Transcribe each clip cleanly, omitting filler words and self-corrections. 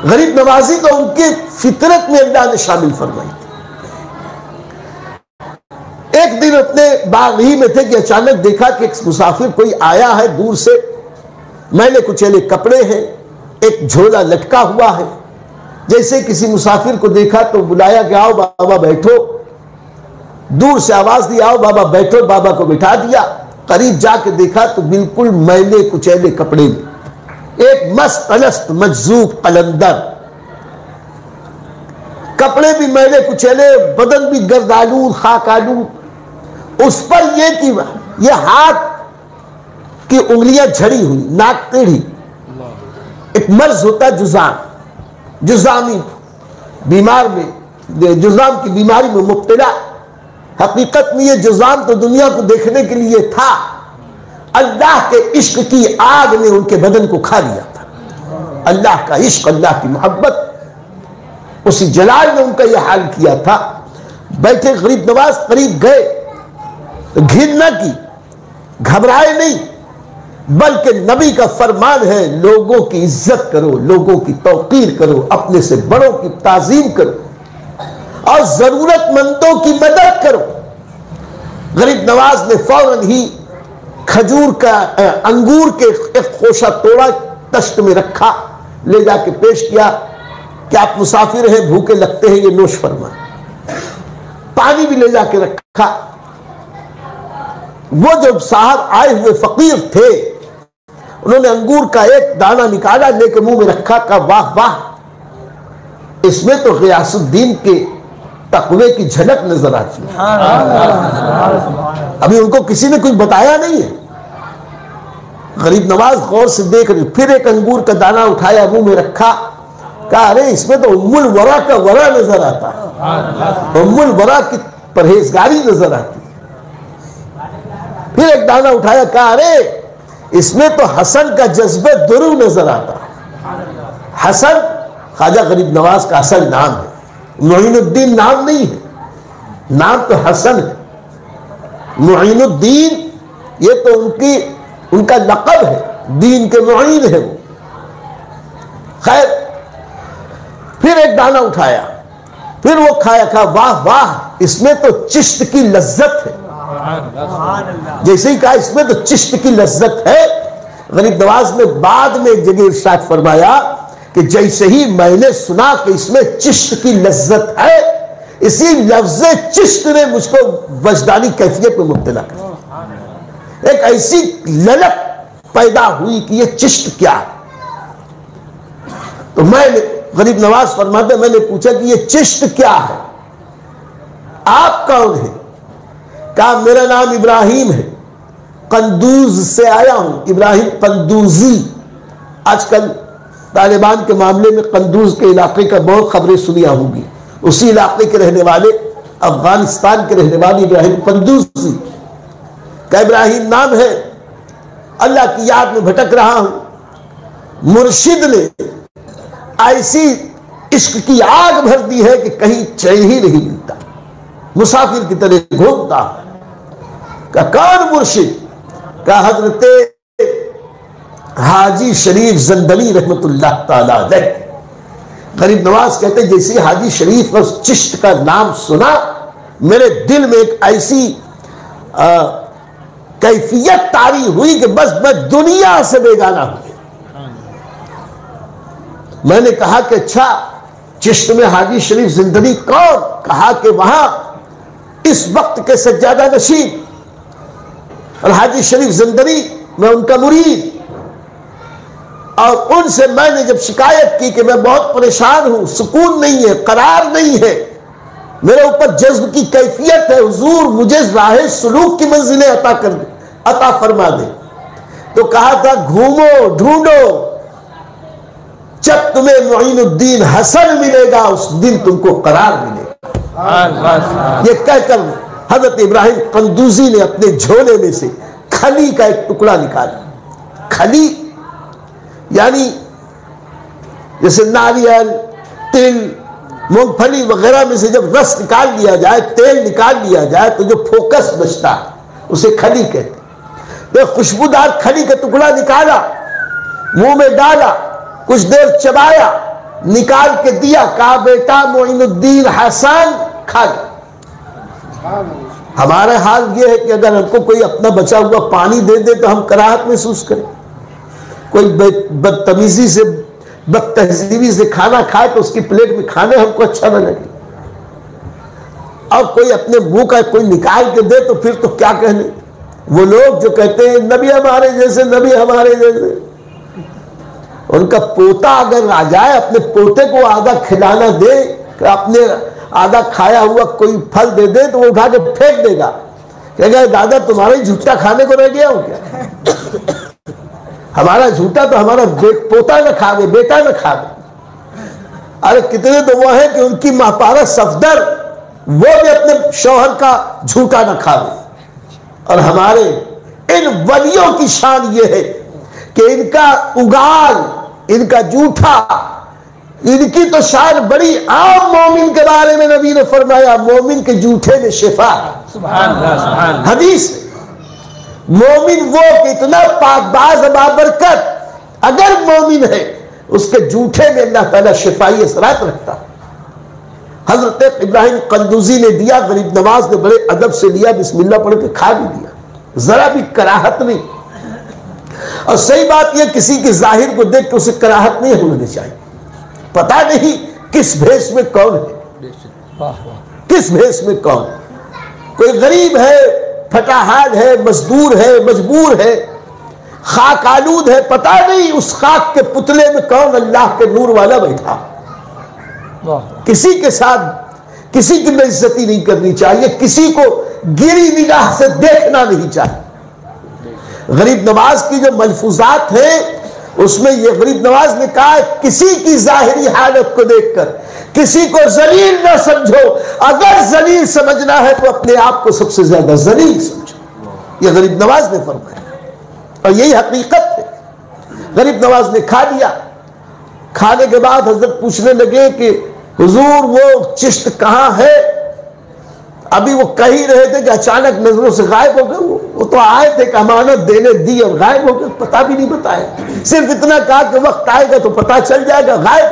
गरीब नवाजी तो उनके फितरत में अल्लाह ने शामिल फरमाई थी। एक दिन अपने बाग ही में थे कि अचानक देखा कि एक मुसाफिर कोई आया है दूर से, मैले कुचैले कपड़े हैं, एक झोला लटका हुआ है। जैसे किसी मुसाफिर को देखा तो बुलाया कि आओ बाबा बैठो। दूर से आवाज दी आओ बाबा बैठो, बाबा को बिठा दिया। करीब जाके देखा तो बिल्कुल मैले कुचैले कपड़े में एक मस्त अलस्त मजजूब कलंदर, कपड़े भी मैले कुचैले, बदन भी गर्दालूद खाकालूद। उस पर यह कि यह हाथ की उंगलियां झड़ी हुई, नाक टेढ़ी। एक मर्ज होता जुजाम, जुजामी बीमार में, जुजाम की बीमारी में मुब्तला। हकीकत में यह जुजाम तो दुनिया को देखने के लिए था, अल्लाह के इश्क की आग ने उनके बदन को खा लिया था। अल्लाह का इश्क, अल्लाह की मोहब्बत, उसी जलाल ने उनका यह हाल किया था। बैठे गरीब नवाज करीब गए, घिन न की, घबराए नहीं, बल्कि नबी का फरमान है लोगों की इज्जत करो, लोगों की तौकीर करो, अपने से बड़ों की ताजीम करो और जरूरतमंदों की मदद करो। गरीब नवाज ने फौरन ही खजूर का अंगूर के एक खोशा तोड़ा, तश्त में रखा, ले जाके पेश किया कि आप मुसाफिर हैं, भूखे लगते हैं, ये नोश फरमा। पानी भी ले जाके रखा। वो जो साहब आए हुए फकीर थे, उन्होंने अंगूर का एक दाना निकाला, लेके मुंह में रखा, कहा वाह वाह, इसमें तो गियासुद्दीन के तकवे की झलक नजर आती है। अभी उनको किसी ने कुछ बताया नहीं है। गरीब नवाज गौर से देख रहे, फिर एक अंगूर का दाना उठाया, मुंह में रखा, कहा अरे इसमें तो उम्मुल वरा का वरा नजर आता है, उम्मुल वरा की परहेजगारी नजर आती है। फिर एक दाना उठाया, कहा अरे इसमें तो हसन का जज्बे दुरू नजर आता है। हसन ख्वाजा गरीब नवाज का असल नाम है, मुईनुद्दीन नाम नहीं है, नाम तो हसन है। मुईनुद्दीन ये तो उनका लक़ब है, दीन के मुईन है वो। खैर फिर एक दाना उठाया, फिर वो खाया, कहा वाह वाह, इसमें तो चिश्त की लज्जत है। जैसे ही कहा इसमें तो चिश्त की लज्जत है, गरीब नवाज ने बाद में एक जगह इरशाद फरमाया कि जैसे ही मैंने सुना कि इसमें चिश्त की लज्जत है, इसी लफ्ज़ चिश्त ने मुझको वजदानी कैफियत में मुब्तला कर, एक ऐसी ललक पैदा हुई कि ये चिश्त क्या है। तो मैंने, गरीब नवाज फरमाते, मैंने पूछा कि ये चिश्त क्या है, आप कौन है? कहा मेरा नाम इब्राहिम है, कंदूज से आया हूं, इब्राहिम कंदूजी। आजकल तालिबान के मामले में कंदूज के इलाके का बहुत खबरें सुनिया होंगी। उसी इलाके के रहने वाले, अफगानिस्तान के रहने वाले इब्राहिम कंदूजी का इब्राहिम नाम है। अल्लाह की याद में भटक रहा हूं, मुर्शिद ने ऐसी इश्क की आग भर दी है कि कहीं चैन ही नहीं मिलता, मुसाफिर की तरह घूमता। का कौन मुर्शिद? का हजरत हाजी शरीफ जंदली रहमतुल्लाह ताला अलैह। गरीब नवाज कहते जैसे हाजी शरीफ और चिश्त का नाम सुना, मेरे दिल में एक ऐसी कैफियत तारी हुई कि बस मैं दुनिया से बेगाना हूं। मैंने कहा कि अच्छा चिश्त में हाजी शरीफ जिंदगी कौन? कहा कि वहां इस वक्त के सज्जादा नशीन और हाजी शरीफ जिंदगी, मैं उनका मुरीद। और उनसे मैंने जब शिकायत की कि मैं बहुत परेशान हूं, सुकून नहीं है, करार नहीं है, मेरे ऊपर जज्ब की कैफियत है, हुजूर मुझे राह सुलूक की मंजिलें अता फरमा दे। तो कहा था घूमो ढूंढो, जब तुम्हें मुईनुद्दीन हसन मिलेगा उस दिन तुमको करार मिलेगा। ये कहकर हजरत इब्राहिम कंदूजी ने अपने झोले में से खली का एक टुकड़ा निकाला। खली यानी जैसे नारियल, तिल, मूंगफली वगैरह में से जब रस निकाल लिया जाए, तेल निकाल लिया जाए, तो जो फोकस बचता है उसे खली कहते हैं। तो खुशबूदार खली का टुकड़ा निकाला, मुंह में डाला, कुछ देर चबाया, निकाल के दिया, कहा बेटा मोइनुद्दीन हसन खा ले। हमारा हाल यह है कि अगर हमको कोई अपना बचा हुआ पानी दे दे तो हम कराहत महसूस करें। कोई बदतमीजी से, बदतहजीबी से खाना खाए तो उसकी प्लेट में खाने हमको अच्छा न लगे, और कोई अपने मुंह का कोई निकाल के दे तो फिर तो क्या कहने। वो लोग जो कहते हैं नबी हमारे जैसे, नबी हमारे जैसे, उनका पोता अगर आ जाए अपने पोते को आधा खिलाना दे, अपने आधा खाया हुआ कोई फल दे दे तो वो उठा के फेंक देगा, कहेगा दादा तुम्हारे झूठा खाने को रह गया हो क्या? हमारा झूठा तो हमारा पोता न खावे, बेटा न खावे। अरे कितने तो वो है कि उनकी मापारा सफदर वो भी अपने शौहर का झूठा न खावे। और हमारे इन वलियों की शान ये है कि इनका उगाल, इनका जूठा, इनकी तो शान बड़ी। आम मोमिन के बारे में नबी ने फरमाया मोमिन के जूठे में शिफा। हदीस मोमिन वो कितना पाकबाज बाबरकत, अगर मोमिन है उसके जूठे में अल्लाह ताला शिफाई असरात रखता। हजरत इब्राहिम कंदूजी ने दिया, गरीब नवाज ने बड़े अदब से लिया, बिस्मिल्लाह पढ़ के खा भी दिया, जरा भी कराहत नहीं। और सही बात यह किसी के जाहिर को देख के उसे कराहत नहीं होनी चाहिए। पता नहीं किस भेष में कौन है, किस भेष में कौन। कोई गरीब है, फटाहाल है, मजदूर है, मजबूर है, खाक आलूद है, पता नहीं उस खाक के पुतले में कौन अल्लाह के नूर वाला बैठा। किसी के साथ किसी की बेइज्जती नहीं करनी चाहिए, किसी को गिरी निगाह से देखना नहीं चाहिए। गरीब नवाज की जो मलफूजात हैं उसमें ये गरीब नवाज ने कहा किसी की जाहिरी हालत को देखकर किसी को जलील न समझो, अगर जलील समझना है तो अपने आप को सबसे ज्यादा जलील समझो। ये गरीब नवाज ने फरमाया और यही हकीकत है। गरीब नवाज ने खा लिया। खाने के बाद हजरत पूछने लगे कि हुजूर वो चिश्त कहाँ है? अभी वो कह ही रहे थे कि अचानक नजरों से गायब हो गए। वो तो आए थे कि अमानत देने दी और गायब हो गए, पता भी नहीं बताया। सिर्फ इतना कहा कि वक्त आएगा तो पता चल जाएगा, गायब।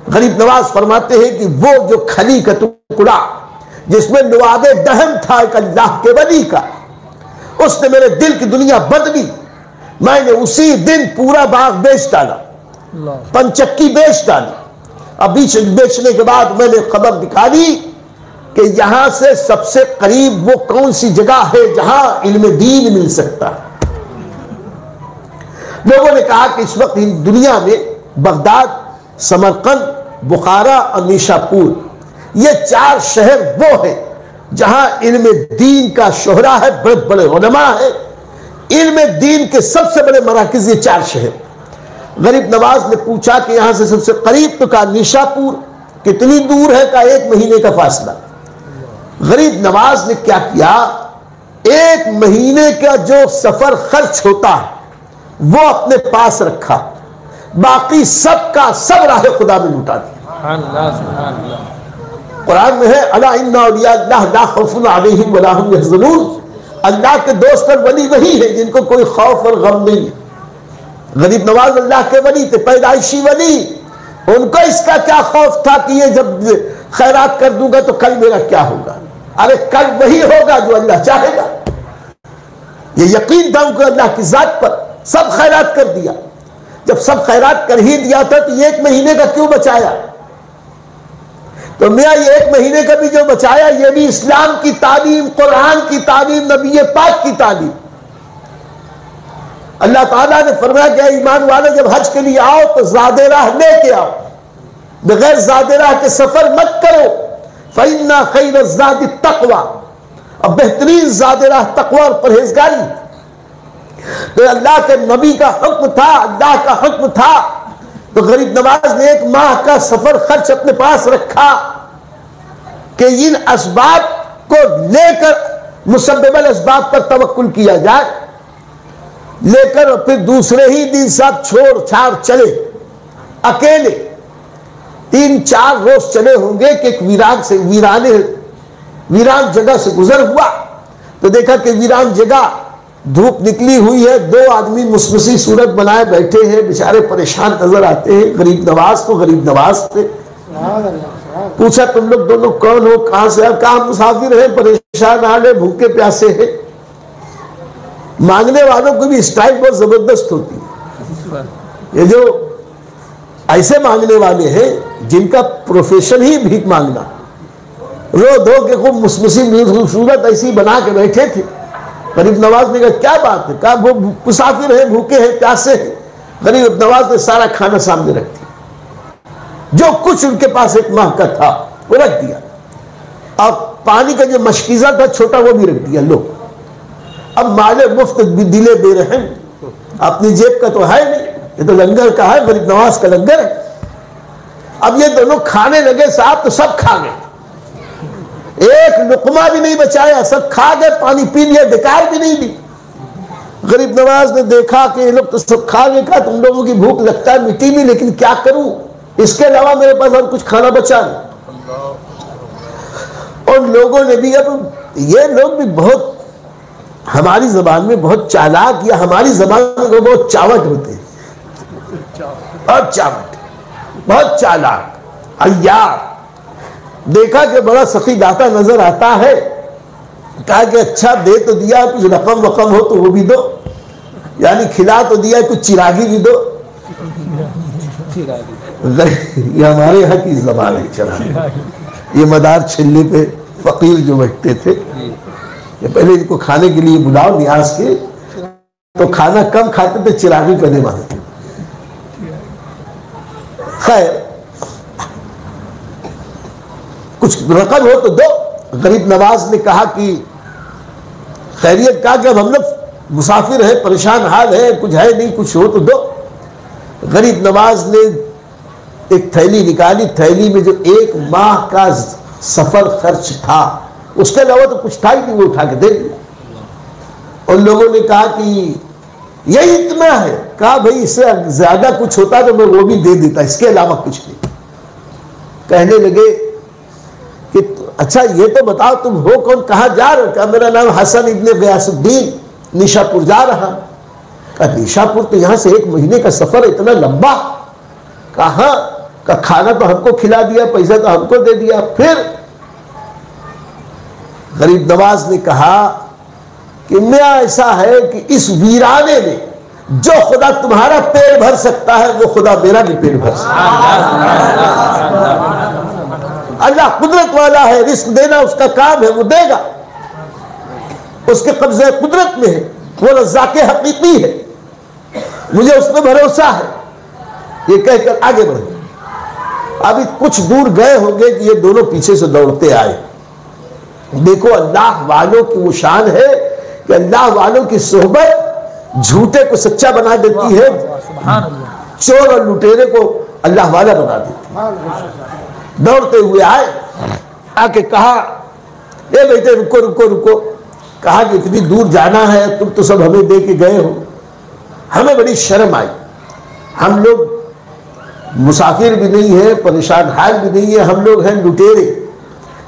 गरीब नवाज फरमाते हैं कि वो जो खली का टुकड़ा जिसमें नवादे दहम था एक अल्लाह के वली का, उसने मेरे दिल की दुनिया बदली। मैंने उसी दिन पूरा बाग बेच डाला, पंचक्की बेच डाली। अब बीच बेचने के बाद मैंने खबर निकाली कि यहां से सबसे करीब वो कौन सी जगह है जहां इल्म दीन मिल सकता है। लोगों ने कहा कि इस वक्त दुनिया में बगदाद, समरकंद, बुखारा और निशापुर ये 4 शहर वो है जहां इल्म दीन का शोहरा है, बड़े बड़े उलमा है। इल्म दीन के सबसे बड़े मराकिज ये 4 शहर। गरीब नवाज ने पूछा कि यहां से सबसे करीब, तो कहा निशापुर। कितनी दूर है? का 1 महीने का फासला। गरीब नवाज ने क्या किया, 1 महीने का जो सफर खर्च होता है वो अपने पास रखा, बाकी सब का सब राह खुदा में लुटा दिया। कुरान में है अला इन्ना औलिया अल्लाह ला खौफुन अलैहिम वला हुम यहज़नून। अल्लाह के दोस्त और वली वही है जिनको कोई खौफ और गम नहीं है। गरीब नवाज अल्लाह के वली थे, पैदाइशी वली। उनको इसका क्या खौफ था कि ये जब खैरात कर दूंगा तो कल मेरा क्या होगा? अरे कल वही होगा जो अल्लाह चाहेगा। ये यकीन था उनको अल्लाह की जात पर। सब खैरात कर दिया। जब सब खैरात कर ही दिया था तो 1 महीने का क्यों बचाया? तो मियां ये 1 महीने का भी जो बचाया ये भी इस्लाम की तालीम, कुरान की तालीम, नबी पाक की तालीम। अल्लाह ताला ने फरमाया कि ईमान वाले जब हज के लिए आओ तो ज़ादे राह लेके आओ, बगैर ज़ादे राह के सफर मत करो। फ़इन्ना खैर ज़ादी तक़वा, अब बेहतरीन ज़ादे राह तक़वा और परहेजगारी। तो अल्लाह के नबी का हुक्म था, अल्लाह का हुक्म था। तो गरीब नवाज ने 1 माह का सफर खर्च अपने पास रखा कि इन असबाब को लेकर मुसब्बिबल असबाब पर तवक्कुल किया जाए, लेकर फिर दूसरे ही दिन सब छोड़ छाड़ चले। अकेले 3-4 रोज चले होंगे कि एक वीरान जगह से गुजर हुआ तो देखा कि वीरान जगह धूप निकली हुई है, 2 आदमी मुसमसी सूरत बनाए बैठे हैं, बेचारे परेशान नजर आते हैं। गरीब नवाज तो गरीब नवाज थे। पूछा तुम लोग दोनों कौन हो, कहां से? कहा मुसाफिर है, परेशान आ गए, भूखे प्यासे हैं। मांगने वालों की भी स्टाइल बहुत जबरदस्त होती है। ये जो ऐसे मांगने वाले हैं जिनका प्रोफेशन ही भीख मांगना, रो धो के खूब मुसमसी सूरत ऐसी बना के बैठे थे। गरीब नवाज ने कहा क्या बात है? कहा वो मुसाफिर है, भूखे हैं, प्यासे हैं। गरीब नवाज ने सारा खाना सामने रख दिया, जो कुछ उनके पास 1 माह का था वो रख दिया, और पानी का जो मशकीजा था छोटा वो भी रख दिया। लो, अब माले मुफ्त दिले दे रहे हैं, अपनी जेब का तो है नहीं, ये तो लंगर का है, गरीब नवाज का लंगर है। अब ये दोनों खाने लगे साहब तो सब खा गए, एक लुकमा भी नहीं बचाया, सब खा गए, पानी पी लिया, बेकार भी नहीं दी। गरीब नवाज ने देखा कि ये लोग तो सब खा गए, कहा तुम लोगों की भूख लगता है मिट्टी भी, लेकिन क्या करूं, इसके अलावा मेरे पास और कुछ खाना बचा नहीं। और लोगों ने भी, अब ये लोग भी बहुत हमारी जबान में बहुत चालाक, या हमारी जबान में बहुत चावट होते हैं, बहुत चावट, बहुत चालाक, अय्यार। देखा कि बड़ा सखी दाता नजर आता है, कहा कि अच्छा दे तो दिया, कुछ रकम वकम हो तो वो भी दो, यानी खिला तो दिया, कुछ चिरागी भी दो। ये हमारे यहाँ की जबान है चला। ये मदार छिल्ले पे फकीर जो बैठते थे, ये पहले इनको खाने के लिए बुलाओ नियाज के, तो खाना कम खाते थे, चिरागी करने वाले। खैर कुछ रकम हो तो दो। गरीब नवाज ने कहा कि खैरियत, कहा कि अब हम लोग मुसाफिर है, परेशान हाल है, कुछ है नहीं, कुछ हो तो दो। गरीब नवाज ने एक थैली निकाली, थैली में जो 1 माह का सफर खर्च था, उसके अलावा तो कुछ था ही नहीं, वो उठा के दे दिया। उन लोगों ने कहा कि यही इतना है? कहा भाई इससे ज्यादा कुछ होता तो मैं वो भी दे देता, इसके अलावा कुछ नहीं। कहने लगे कि अच्छा ये तो बताओ तुम हो कौन, कहाँ जा रहे हो? क्या मेरा नाम हसन इब्ने गयासुद्दीन, निशापुर जा रहा। कहा निशापुर तो यहाँ से 1 महीने का सफर, इतना लंबा? कहा का खाना तो हमको खिला दिया, पैसा तो हमको दे दिया। फिर गरीब नवाज ने कहा कि मैं ऐसा है कि इस वीराने में जो खुदा तुम्हारा पेट भर सकता है वो खुदा मेरा भी पेट भर सकता है। अल्लाह कुदरत वाला है, रिस्क देना उसका काम है, वो देगा, उसके कब्जे कुदरत में है, वो रज़्ज़ाक़े हकीकी है, मुझे उसमें भरोसा है। ये कहकर आगे बढ़े। अभी कुछ दूर गए होंगे कि ये दोनों पीछे से दौड़ते आए। देखो अल्लाह वालों की वो शान है कि अल्लाह वालों की सोहबत झूठे को सच्चा बना देती है, चोर और लुटेरे को अल्लाह वाला बना देती है। दौड़ते हुए आए, आके कहा ए बेटे रुको रुको रुको। कहा कि इतनी दूर जाना है, तुम तो सब हमें दे के गए हो। हमें बड़ी शर्म आई, हम लोग मुसाफिर भी नहीं है, परेशान हाल भी नहीं है, हम लोग हैं लुटेरे,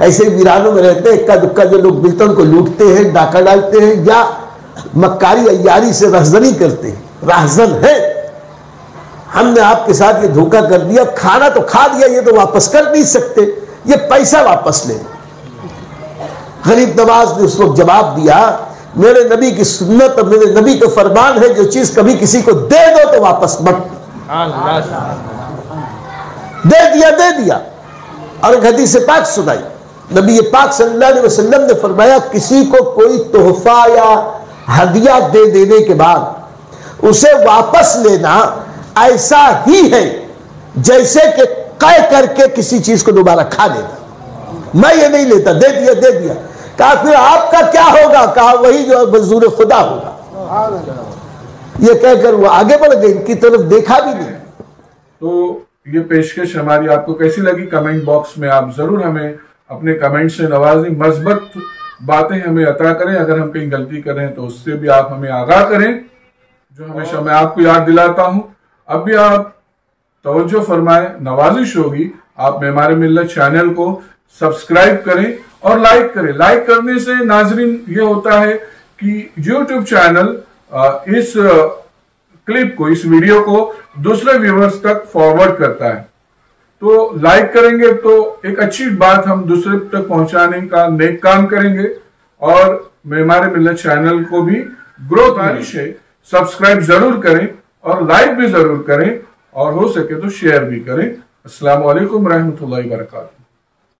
ऐसे वीरानों में रहते हैं, इक्का दुक्का जो लोग मिलते हैं उनको लूटते हैं, डाका डालते हैं, या मक्कारी अय्यारी से रहजनी करते हैं, राहजन है। हमने आपके साथ ये धोखा कर दिया, खाना तो खा दिया, ये तो वापस कर नहीं सकते, ये पैसा वापस ले। गरीब नवाज ने उस वक्त जवाब दिया, मेरे नबी की सुन्नत और मेरे नबी का फरमान है, जो चीज कभी किसी को दे दो तो वापस मत। दे दिया। और एक हदीस पाक सुनाई, नबी पाक सल्लल्लाहु अलैहि वसल्लम ने फरमाया, किसी को कोई तोहफा या हदिया दे देने के बाद उसे वापस लेना ऐसा ही है जैसे कि कै करके किसी चीज को दोबारा खा लेना। मैं ये नहीं लेता, दे दिया। कहा फिर आपका क्या होगा? कहा वही जो मंजूर खुदा होगा। ये कहकर वो आगे बढ़ गए, इनकी तरफ देखा भी नहीं। तो ये पेशकश हमारी आपको कैसी लगी, कमेंट बॉक्स में आप जरूर हमें अपने कमेंट से नवाजें, मस्बत बातें हमें अता करें। अगर हम कहीं गलती करें तो उससे भी आप हमें आगाह करें, जो हमेशा मैं आपको याद दिलाता हूं। अब भी आप तवज्जो फरमाएं, नवाजिश होगी आप मेमार मिल्लत चैनल को सब्सक्राइब करें और लाइक करें। लाइक करने से नाजरीन ये होता है कि यूट्यूब चैनल इस क्लिप को, इस वीडियो को दूसरे व्यूअर्स तक फॉरवर्ड करता है। तो लाइक करेंगे तो एक अच्छी बात हम दूसरे तक पहुंचाने का नेक काम करेंगे और मेमार मिल्लत चैनल को भी ग्रोथ गुजारिश है, सब्सक्राइब जरूर करें और लाइक भी जरूर करें और हो सके तो शेयर भी करें। अस्सलाम वालेकुम रहमतुल्लाहि व बरकातहू।